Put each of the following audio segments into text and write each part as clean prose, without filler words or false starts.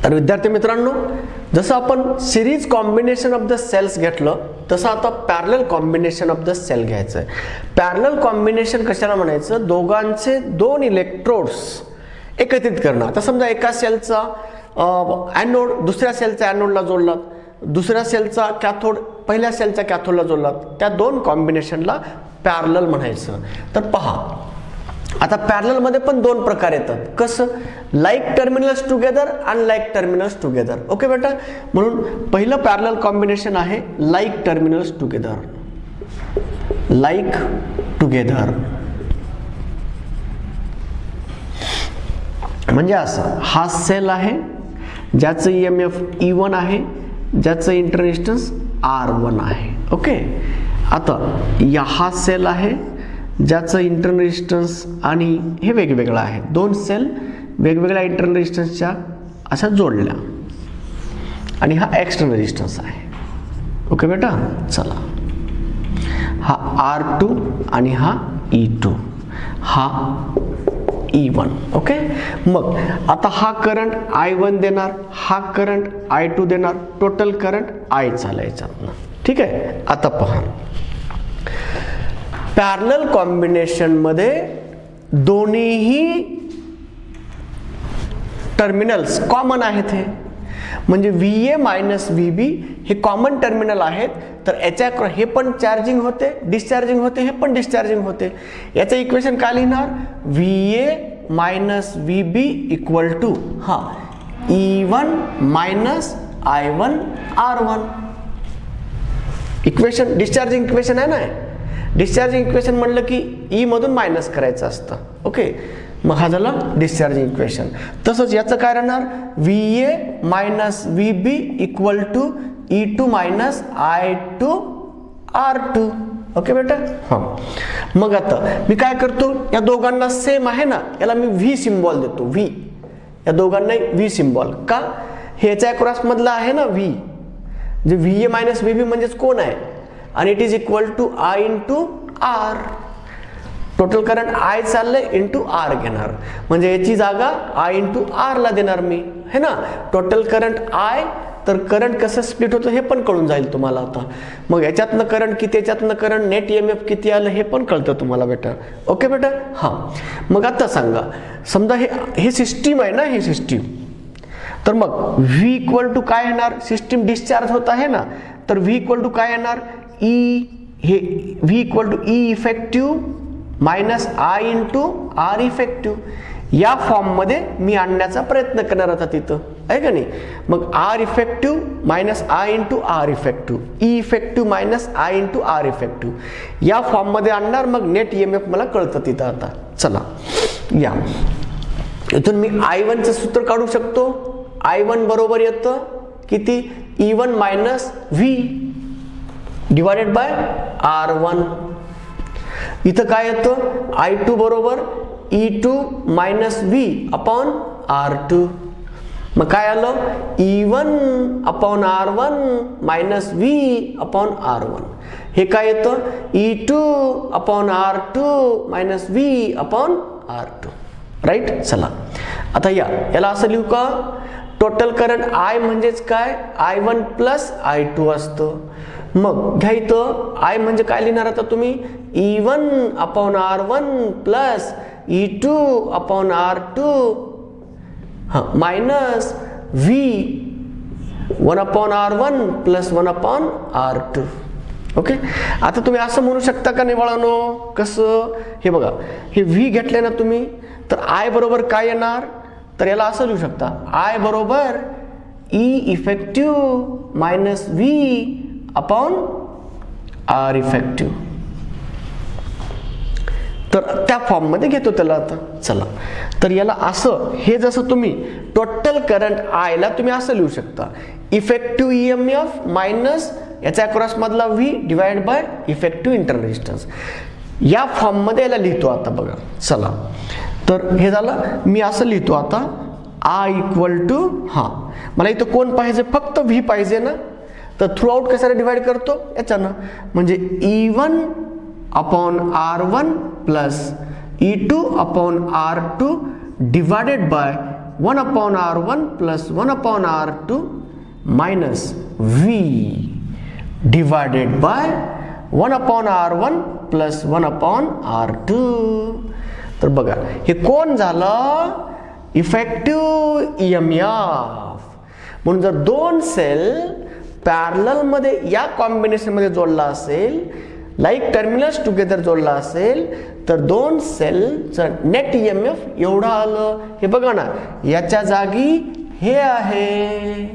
तर विद्यार्थी मित्रांनो, जसं आपण series combination of the cells घेतलं तसं आता parallel combination of the cell घ्यायचं आहे. पॅरलल कॉम्बिनेशन कशाला म्हणायचं? दोघांचे दोन इलेक्ट्रोड्स एकत्रित करणं. आता समजा एका सेलचा ॲनोड दुसऱ्या सेलच्या ॲनोडला जोडलात, दुसऱ्या सेलचा कॅथोड पहिल्या सेलच्या कॅथोडला जोडलात, त्या दोन कॉम्बिनेशनला पॅरलल म्हणायचं. तर पहा, आता पॅरलल मध्ये पण दोन प्रकार येतात. कसं? Like terminals together, unlike terminals together. Okay बेटा, म्हणून पहिलं पॅरलल कॉम्बिनेशन आहे like terminals together. Like together म्हणजे असं, हा सेल आहे ज्याचं EMF E1 आहे, ज्याचं इंटररेजिस्टन्स R1 आहे. ओके, आता हा सेल आहे ज्याचं इंटरनल रेजिस्टन्स आणि हे वेगवेगळं आहे. दोन सेल वेगवेगळ्या इंटरनल रेजिस्टन्सच्या अशा जोडल्या आणि हा एक्सटर्नल रेजिस्टन्स आहे. ओके बेटा, चला, हा R2 आणि हा E2, हा E1. ओके, मग आता हा करंट I1 देणार, हा करंट I2 देणार, टोटल करंट I चालला याच्यातनं. ठीक आहे, आता पहा, पॅरलल कॉम्बिनेशन मध्ये दोन्हीही टर्मिनल्स कॉमन आहेत. हे म्हणजे VA मायनस VB हे कॉमन टर्मिनल आहेत. तर याच्या हे पण चार्जिंग होते, डिस्चार्जिंग होते, हे पण डिस्चार्जिंग होते. याचं इक्वेशन काय लिहिणार? VA minus VB equal to E1 minus I1 R1. Equation discharging equation आहे ना. डिस्चार्जिंग इक्वेशन म्हणलं की E मधून मायनस करायचं असतं. ओके, मग हा झाला डिस्चार्जिंग इक्वेशन. तसंच याचं काय राहणार? VA minus VB equal to E2 minus I2 R2. Okay बेटा, हां. मग आता मी काय करतो, या दोघांना सेम आहे ना, याला मी V सिम्बॉल देतो. V, या दोघांना V सिम्बॉल का? हे याच्या अक्रॉस मधला आहे ना V, जे VA मायनस VB म्हणजेच कोण आहे, आणि it is equal to I into R. Total current I चाललंय इंटू R घेणार, म्हणजे याची जागा I इंटू R ला देणार मी, है ना. टोटल करंट I, तर करंट कसं स्प्लिट होतं हे पण कळून जाईल तुम्हाला आता. मग याच्यातनं करंट किती, याच्यातनं करंट नेट EMF किती आलं हे पण कळतं तुम्हाला बेटा. ओके बेटा, हां. मग आता सांगा, समजा हे सिस्टीम आहे ना, ही सिस्टीम, तर मग V इक्वल टू काय येणार? सिस्टीम डिस्चार्ज होत आहे ना, तर V इक्वल टू काय येणार? हे V equal to E effective minus I into R effective. या फॉर्म मध्ये मी आणण्याचा प्रयत्न करणार होता तिथं, आहे का नाही. मग R effective minus I into R effective, E effective minus I into R effective या फॉर्म मध्ये आणणार. मग नेट EMF मला कळतं तिथं. आता चला, या इथून मी I1 चं सूत्र काढू शकतो. I1 बरोबर येतं किती? E1 minus V divided by R1. इथं काय येतं? I2 बरोबर E2 minus V upon R2. मग काय आलं? E1 upon R1 minus V upon R1. हे काय येतं? E2 upon R2 minus V upon R2. Right. चला, आता याला असं लिहू का? टोटल करंट I म्हणजेच काय? I1 प्लस I2 असतं. मग घ्या इथं I म्हणजे काय लिहिणार आता तुम्ही? E1 upon R1 plus E2 upon R2 minus V 1 upon R1 plus 1 upon R2. Okay, आता तुम्ही असं म्हणू शकता का नाही बाळांनो? कसं? हे बघा, हे V घेतले ना तुम्ही, तर I बरोबर काय येणार? तर याला असं लिहू शकता, I बरोबर E effective minus V upon R effective. तर त्या फॉर्म मध्ये घेतो त्याला. आता चला, तर याला असं, हे जसं तुम्ही टोटल करंट I ला तुम्ही असं लिहू शकता, इफेक्टिव्ह EMF मायनस याच्या अक्रॉस मधला V divide by effective internal resistance. या फॉर्म मध्ये याला लिहितो. आता बघा, चला, तर हे झालं. मी असं लिहितो आता, I इक्वल टू, मला इथं कोण पाहिजे? फक्त V पाहिजे ना, तर थ्रू आउट कशाला डिवाइड करतो? याच्यानं, म्हणजे E1 upon R1 plus E2 upon R2 divided bye 1/R1 plus 1/R2 minus V divided by 1/R1 plus 1/R2. तर बघा हे कोण झालं? Effective EMF. म्हणून जर दोन सेल पॅरलल मध्ये या कॉम्बिनेशन मध्ये जोडला असेल, लाईक टर्मिनल्स टुगेदर जोडला असेल, तर दोन सेलचं नेट EMF एवढं आलं. हे बघा ना, याच्या जागी हे आहे.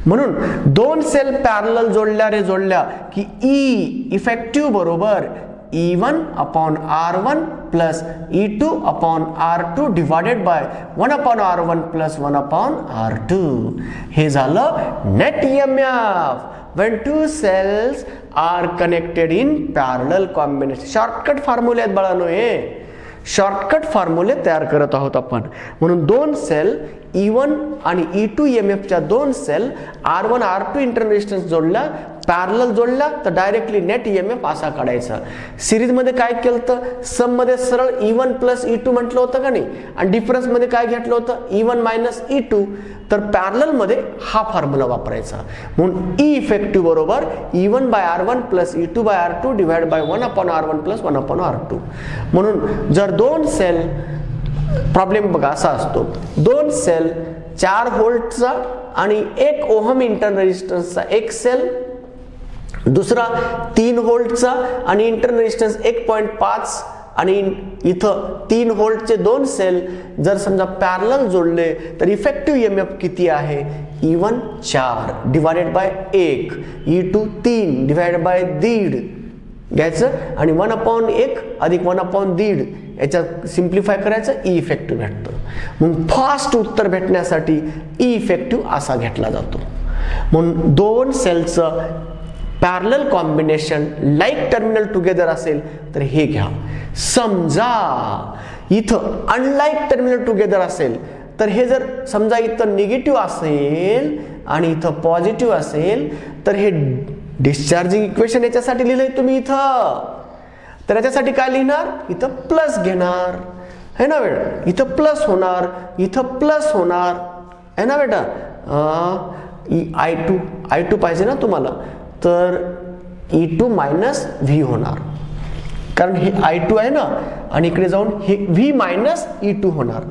म्हणून दोन सेल पॅरलल जोडल्या की E इफेक्टिव्ह बरोबर E1/R1 plus E2/R2 divided by 1/R1 plus 1/R2. हे झालं net EMF when two cells are connected in parallel combination. Shortcut फॉर्म्युले आहेत बाळांनो, हे शॉर्टकट फॉर्म्युले तयार करत आहोत आपण. म्हणून दोन सेल E1 आणि E2 EMF च्या दोन cell R1 R2 internal resistance जोडल्या, पॅरलल जोडल्या, तर डायरेक्टली नेट EMF असा काढायचा. सिरीज मध्ये काय केलं तर सम मध्ये सरळ E1 प्लस E2 म्हटलं होतं का नाही, आणि डिफरन्स मध्ये काय घेतलं होतं E1 मायनस E2. तर पॅरलल मध्ये हा फॉर्म्युला वापरायचा. म्हणून E इफेक्टिव्ह बरोबर E1/R1 plus E2/R2 divide by 1/R1 plus 1/R2. म्हणून जर दोन सेल, प्रॉब्लेम बघा असा असतो, दोन सेल 4 व्होल्टचा आणि 1 ओहम इंटरनल रेजिस्टन्सचा एक सेल, दुसरा 3 व्होल्टचा आणि इंटरनल रेजिस्टन्स 1.5, आणि इथं 3 व्होल्टचे दोन सेल जर समजा पॅरलल जोडले तर इफेक्टिव्ह EMF किती आहे? E1 4 divided by 1, E2 3 divided by 1.5 घ्यायचं, आणि 1/1 अधिक 1/1.5 याच्यात सिम्प्लिफाय करायचं, E इफेक्टिव्ह भेटतं. मग फास्ट उत्तर भेटण्यासाठी E इफेक्टिव्ह असा घेतला जातो. म्हणून दोन सेलचं parallel combination like terminal together असेल तर हे घ्या. समजा इथं अनलाईक टर्मिनल टुगेदर असेल तर हे जर समजा इथं निगेटिव्ह असेल आणि इथं पॉझिटिव्ह असेल तर हे डिस्चार्जिंग इक्वेशन याच्यासाठी लिहिलंय तुम्ही इथं. तर याच्यासाठी काय लिहिणार? इथं प्लस घेणार है ना बेटा, इथं प्लस होणार, इथं प्लस होणार है ना बेटा. I2 पाहिजे ना तुम्हाला, तर E2 मायनस V होणार, कारण हे I2 आहे ना, आणि इकडे जाऊन हे V मायनस E2 होणार.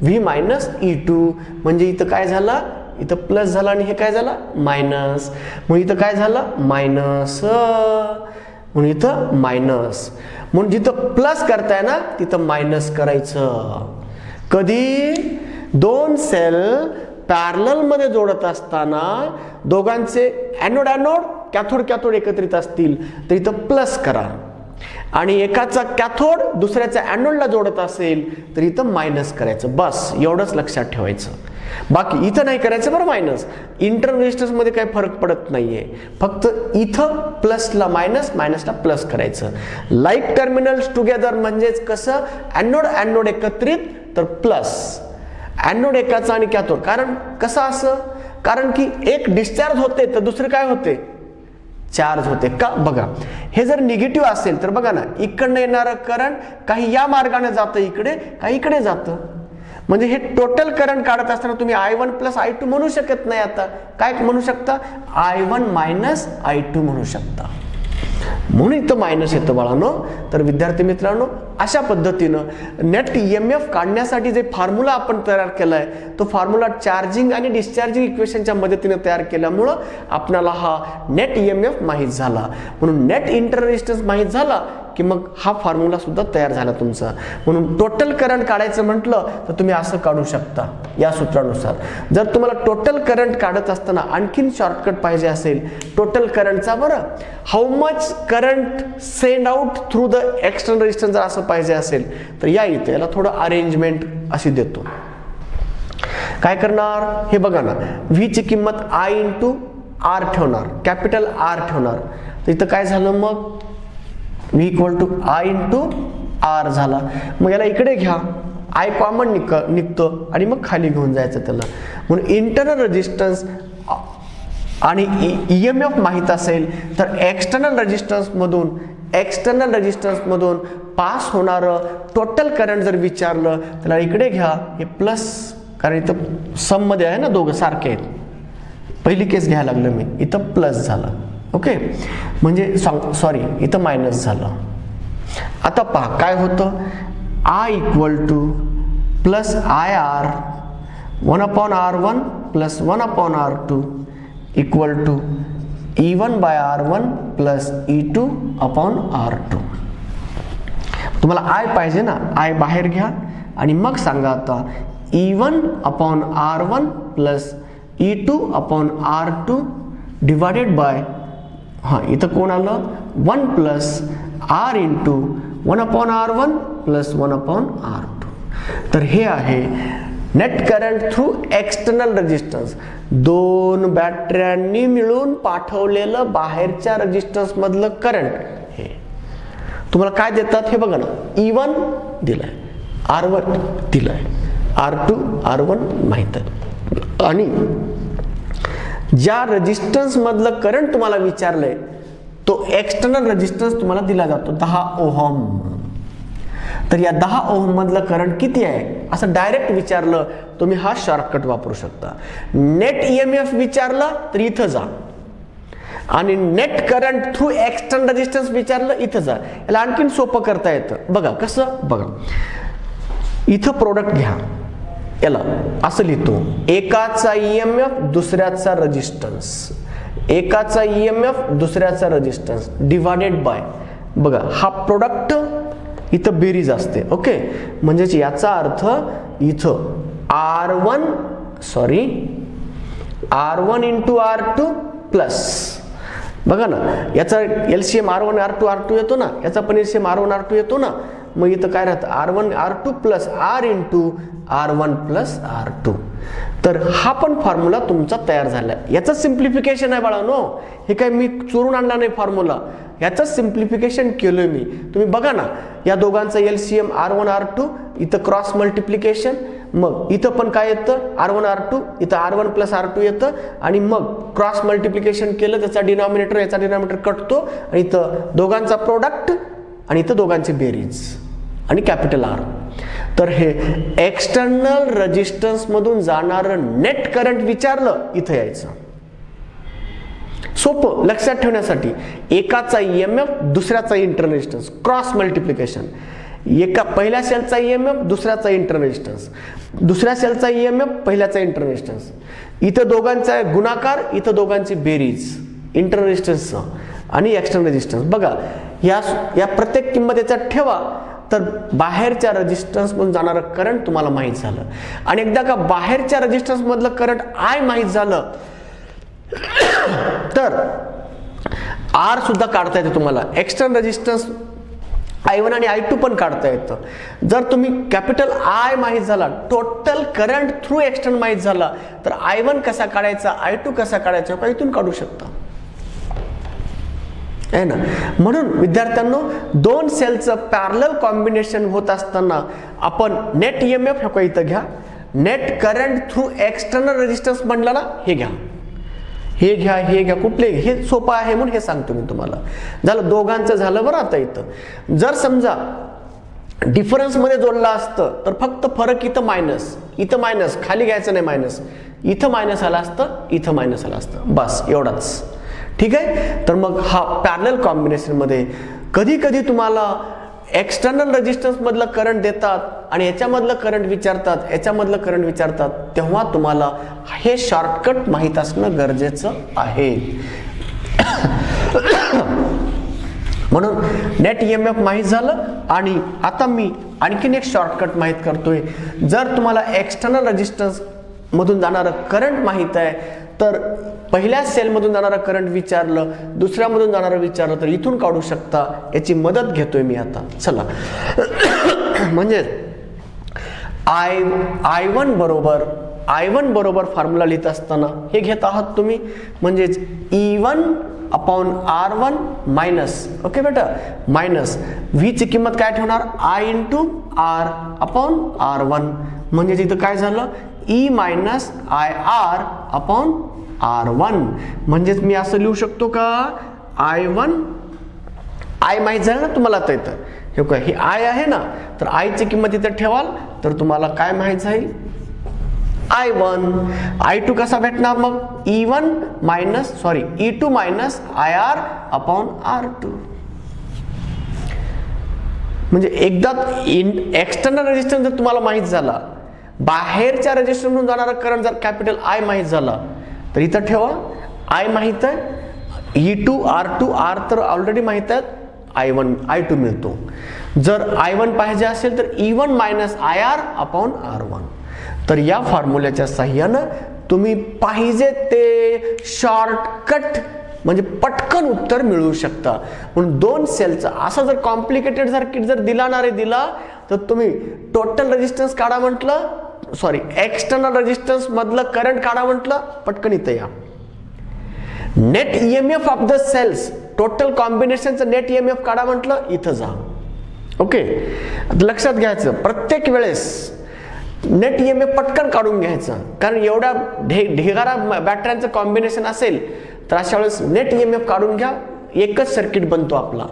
V मायनस E2 म्हणजे इथं काय झाला? इथं प्लस झाला आणि हे काय झालं? मायनस. मग इथं काय झालं? मायनस. म्हणून इथं मायनस. म्हणून जिथं प्लस करताय ना तिथं मायनस करायचं. कधी? दोन सेल पॅरलल मध्ये जोडत असताना दोघांचे ॲनोड ॲनोड कॅथोड कॅथोड एकत्रित असतील तर इथं प्लस करा, आणि एकाचा कॅथोड दुसऱ्याच्या ॲनोडला जोडत असेल तर इथं मायनस करायचं. बस एवढंच लक्षात ठेवायचं, बाकी इथं नाही करायचं बरं. मायनस इंटरनल रेजिस्टन्स मध्ये काही फरक पडत नाहीये, फक्त इथं प्लसला मायनस, मायनसला प्लस करायचं. लाईक टर्मिनल्स टुगेदर म्हणजेच कसं? ॲनोड ॲनोड एकत्रित तर प्लस, ॲनोड एकाचा आणि कॅथोड. कारण कसं असं? कारण की एक डिस्चार्ज होते तर दुसरे काय होते? चार्ज होते का? बघा हे जर निगेटिव्ह असेल तर बघा ना, इकडनं येणारं करंट काही या मार्गाने जातं इकडे, काही इकडे जातं. म्हणजे हे टोटल करंट काढत असताना तुम्ही I1 प्लस I2 म्हणू शकत नाही. आता काय म्हणू शकता? I1 मायनस I2 म्हणू शकता. म्हणून इथं मायनस येतं बाळांनो. तर विद्यार्थी मित्रांनो, अशा पद्धतीनं नेट EMF काढण्यासाठी जे फॉर्म्युला आपण तयार केलाय तो फॉर्म्युला चार्जिंग आणि डिस्चार्जिंग इक्वेशनच्या मदतीने तयार केल्यामुळं आपल्याला हा नेट EMF माहीत झाला. म्हणून नेट इंटरनल रेजिस्टन्स माहीत झाला की मग हा फॉर्म्युला सुद्धा तयार झाला तुमचा. म्हणून टोटल करंट काढायचं म्हटलं तर तुम्ही असं काढू शकता या सूत्रानुसार. जर तुम्हाला टोटल करंट काढत असताना आणखीन शॉर्टकट पाहिजे असेल टोटल करंटचा, बरं how much current send out through the external resistance जर असं पाहिजे असेल तर या इथे याला थोडं अरेंजमेंट अशी देतो. काय करणार? हे बघा ना, V ची किंमत I इंटू R ठेवणार, कॅपिटल R ठेवणार. तर इथं काय झालं? मग V equal to I into R झाला. मग याला इकडे घ्या, I कॉमन निघतो आणि मग खाली घेऊन जायचं त्याला. म्हणून इंटरनल रेजिस्टन्स आणि EMF माहित असेल तर एक्सटर्नल रेजिस्टन्स मधून पास होणारं टोटल करंट जर विचारलं त्याला इकडे घ्या, हे प्लस, कारण इथं सम मध्ये आहे ना, दोघं सारखे आहेत. पहिली केस घ्यायला लागलं मी, इथं प्लस झालं. ओके, म्हणजे सॉरी इथं मायनस झालं. आता पहा काय होतं, I equal to plus I R 1/R1 plus 1/R2 equal to E1/R1 plus E2/R2. तुम्हाला आय पाहिजे ना, आय बाहेर घ्या आणि मग सांगा आता E1/R1 plus E2/R2 divided by, हां इथं कोण आलं, 1 plus R into 1/R1 plus 1/R2. तर हे आहे net current through external resistance. दोन बॅटऱ्यांनी मिळून पाठवलेलं बाहेरच्या रेजिस्टन्स मधलं करंट. हे तुम्हाला काय देतात हे बघा ना, E1 दिलाय, R1 दिलाय, R2 R1 माहित आहे, आणि ज्या रेजिस्टन्स मधलं करंट तुम्हाला विचारलंय तो एक्सटर्नल रेजिस्टन्स तुम्हाला दिला जातो 10 ओहम. तर या 10 ओहम मधलं करंट किती आहे असं डायरेक्ट विचारलं तुम्ही हा शॉर्टकट वापरू शकता. नेट ईएमएफ विचारलं तर इथं जा, आणि net current through external resistance विचारलं इथं जा. याला आणखीन सोपं करता येतं. बघा कसं, बघा इथं प्रोडक्ट घ्या, याला असं लिहितो, एकाचा ईएमएफ दुसऱ्याचा रेजिस्टन्स, एकाचा ईएमएफ दुसऱ्याचा रेजिस्टन्स डिवायडेड बाय, बघा हा प्रोडक्ट इथं बेरीज असते. ओके, म्हणजेच याचा अर्थ इथं R1 इंटू R2 प्लस, बघा ना याचा LCM R1 R2 R2 येतो ना, याचा पण LCM R1 R2 येतो ना, मग इथं काय राहतं R1 R2 plus R into R1 plus R2. तर हा पण फॉर्म्युला तुमचा तयार झाला. याचं सिम्प्लिफिकेशन आहे बाळांनो, हे काय मी चोरून आणला नाही फॉर्म्युला, याचं सिम्प्लिफिकेशन केलोय मी. तुम्ही बघा ना, या दोघांचं LCM R1 R2, इथं क्रॉस मल्टिप्लिकेशन, मग इथं पण काय येतं R1 R2, इथं R1 प्लस R2 येतं, आणि मग क्रॉस मल्टिप्लिकेशन केलं त्याचा डिनॉमिनेटर याचा डिनॉमिनेटर कटतो, आणि इथं दोघांचा प्रोडक्ट, आणि इथं दोघांची बेरीज, आणि कॅपिटल R. तर हे एक्सटर्नल रेजिस्टन्स मधून जाणारं नेट करंट विचारलं इथं यायचं. सोपं लक्षात ठेवण्यासाठी, एकाचा ईएमएफ दुसऱ्याचा इंटरनल रेजिस्टन्स, क्रॉस मल्टिप्लिकेशन, एका पहिल्या सेलचा ईएमएफ दुसऱ्याचा इंटरनल रेजिस्टन्स, दुसऱ्या सेलचा ईएमएफ पहिल्याचा इंटरनल रेजिस्टन्स, इथं दोघांचा गुणाकार, इथं दोघांची बेरीज इंटरनल रेजिस्टन्स आणि एक्सटर्नल रेजिस्टन्स. बघा या प्रत्येक किंमत याच्यात ठेवा, तर बाहेरच्या रेजिस्टन्स मधून जाणारं करंट तुम्हाला माहित झालं. आणि एकदा का बाहेरच्या रेजिस्टन्स मधलं करंट आय माहित झालं तर आर सुद्धा काढता येतं तुम्हाला. एक्सटर्नल रेजिस्टन्स I1 आणि I2 पण काढता येतं. जर तुम्ही कॅपिटल आय माहित झाला, टोटल करंट थ्रू एक्सटर्नल माहित झाला, तर I1 कसा काढायचा, I2 कसा काढायचा का इथून काढू शकता, आहे ना. म्हणून विद्यार्थ्यांनो, दोन सेलचं पॅरलल कॉम्बिनेशन होत असताना आपण नेट ईएमएफ हे इथं घ्या, net current through external resistance म्हणलं ना, हे घ्या, हे घ्या, हे घ्या, कुठले, हे सोपं आहे म्हणून हे सांगतो मी तुम्हाला. झालं, दोघांचं झालं बरं. आता इथं जर समजा डिफरन्स मध्ये जोडला असतं तर फक्त फरक इथं मायनस, खाली घ्यायचं नाही मायनस, इथं मायनस आला असतं, इथं मायनस आला असतं, बस एवढाच. ठीक आहे. तर मग हा पॅरलल कॉम्बिनेशन मध्ये कधी कधी तुम्हाला एक्सटर्नल रेजिस्टन्स मधलं करंट देतात आणि याच्यामधलं करंट विचारतात, याच्यामधलं करंट विचारतात, तेव्हा तुम्हाला हे शॉर्टकट माहीत असणं गरजेचं आहे. म्हणून नेट ईएमएफ माहीत झालं, आणि आता मी आणखीन एक शॉर्टकट माहीत करतोय. जर तुम्हाला एक्सटर्नल रेजिस्टन्स मधून जाणारं करंट माहीत आहे तर पहिल्या सेलमधून जाणारं करंट विचारलं, दुसऱ्यामधून जाणारं विचारलं तर इथून काढू शकता. याची मदत घेतोय मी आता. चला, म्हणजे I1 बरोबर फॉर्म्युला लिहित असताना हे घेत आहात तुम्ही, म्हणजेच E1/R1 मायनस, ओके बेटा, मायनस V ची किंमत काय ठेवणार, I इंटू R/R1, म्हणजेच इथं काय झालं, E मायनस IR/R1. म्हणजेच मी असं लिहू शकतो का, I1, I माहित झालं ना तुम्हाला आता इथं, हे काय ही आय आहे ना, तर आयची किंमत इथे ठेवाल तर तुम्हाला काय माहित जाईल I1. I2 कसा भेटणार मग E2 minus IR upon R2. म्हणजे एकदा एक्सटर्नल रेजिस्टन्स जर तुम्हाला माहित झाला, बाहेरच्या रेजिस्टन्समधून जाणारा करंट जर कॅपिटल I माहित झाला तर इथं ठेवा I माहित आहे, E2 R2 R तर ऑलरेडी माहित आहे, I1 I2 मिळतो. जर I1 पाहिजे असेल तर E1 minus IR upon R1. तर या फॉर्म्युल्याच्या साहाय्यानं तुम्ही पाहिजे ते शॉर्टकट म्हणजे पटकन उत्तर मिळवू शकता. म्हणून दोन सेलचा असा जर कॉम्प्लिकेटेड सर्किट जर दिला तर तुम्ही टोटल रेजिस्टन्स काढा म्हटलं, एक्सटर्नल रेजिस्टन्स मधलं करंट काढा म्हटलं, पटकन इथं या. Net EMF of the cells, total कॉम्बिनेशनचं नेट ईएमएफ काढा म्हटलं, इथं जा. ओके, लक्षात घ्यायचं प्रत्येक वेळेस नेट ईएमएफ पटकन काढून घ्यायचं, कारण एवढ्या ढिगारा बॅटऱ्यांचं कॉम्बिनेशन असेल तर अशा वेळेस नेट ईएमएफ काढून घ्या, एकच सर्किट बनतो आपला.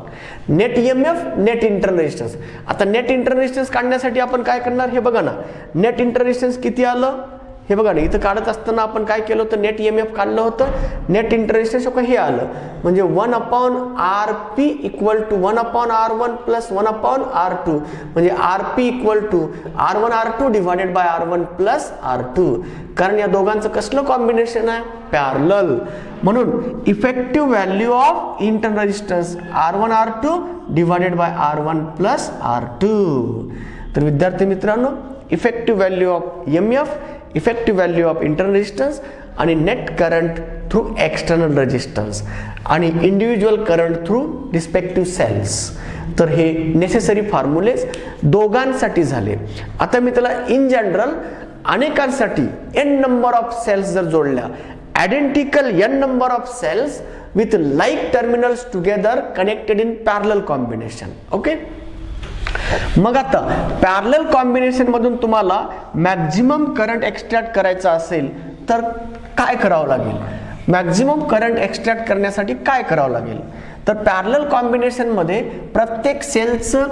Net EMF, net internal resistance. आता नेट इंटरनल रेजिस्टन्स काढण्यासाठी आपण काय करणार हे बघा ना. नेट इंटरनल रेजिस्टन्स किती आलं हे बघा ना, इथं काढत असताना आपण काय केलं होतं, नेट ईएमएफ काढलं होतं, नेट इंटरनल रेजिस्टन्स हे आलं, म्हणजे 1 upon RP equal to 1 upon R1 plus 1 upon R2, म्हणजे RP equal to R1 R2 divided by R1 plus R2. कारण या दोघांचं कसलं कॉम्बिनेशन आहे, पॅरलल. म्हणून effective value of internal resistance R1 R2 divided by R1 plus R2. तर विद्यार्थी मित्रांनो, effective value of EMF, effective value of internal resistance आणि net current through external resistance आणि individual current through respective cells. तर हे necessary formulas दोघांसाठी झाले. आता मी त्याला इन जनरल अनेकांसाठी n नंबर ऑफ सेल्स जर जोडल्या, identical n number of cells with like terminals together connected in parallel combination. Okay, मग आता पॅरलल कॉम्बिनेशन मधून तुम्हाला मॅक्झिमम करंट एक्सट्रॅक्ट करायचा असेल तर काय करावं लागेल, मॅक्झिमम करंट एक्सट्रॅक्ट करण्यासाठी काय करावं लागेल, तर पॅरलल कॉम्बिनेशन मध्ये प्रत्येक सेलचं